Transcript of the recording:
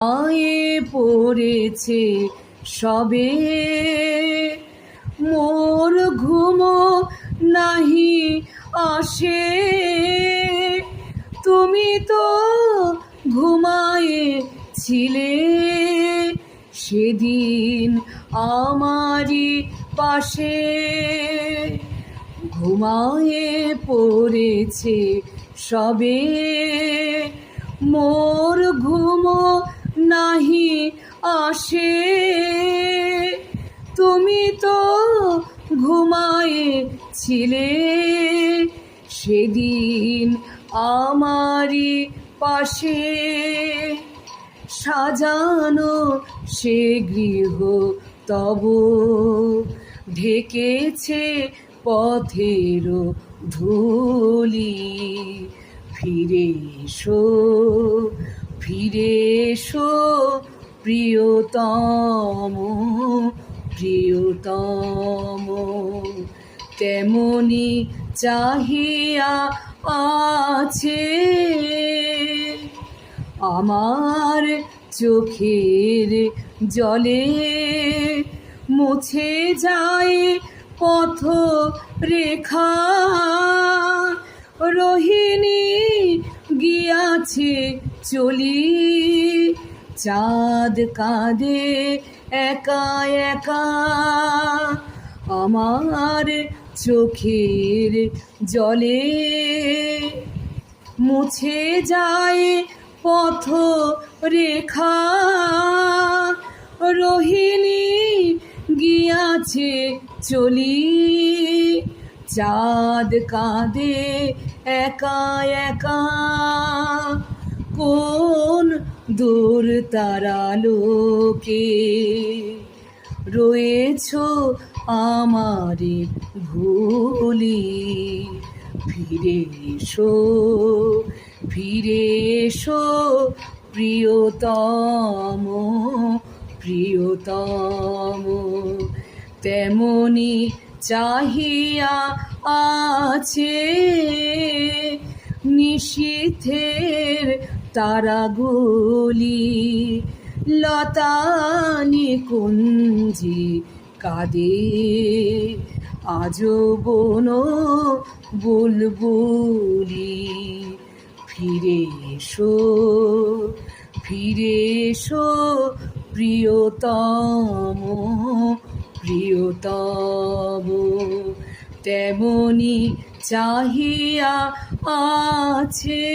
আয়ে পড়েছে সবে, মোর ঘুম নাহি আসে। তুমি তো ঘুমায়েছিলে সেদিন আমারি পাশে। ঘুমায়ে পড়েছে সবে, মোর ঘুম নাহি আসে। তুমি তো ঘুমায়েছিলে সেদিন আমারি পাশে। সাজানো সে গৃহ তব ঢেকেছে পথের ধূলি। ফিরে এসো, ফিরে এসো প্রিয়তম, প্রিয়তম। তেমনি চাহিয়া আছে আমার চোখের জলে। মুছে যায় পথ রেখা, রোহিণী গিয়াছে চলি। চাঁদ কাঁদে একা একা আমার চোখের জলে। মুছে যায় পথ রেখা, রোহিণী গিয়াছে চলি। চাঁদ কাঁদে একা একা, কোন দূর তারালোকে রয়েছ আমারে ভুলি। ফিরে এসো, ফিরে এসো প্রিয়তম, প্রিয়তম। তেমনি চাহিয়া আছে নিশীথের তারাগুলি। লতা নিকুঞ্জি কাঁদে আজও বন বুলবুলি। ফিরে এসো, ফিরে এসো প্রিয়তম, প্রিয়তম। তেমনি চাহিয়া আছে।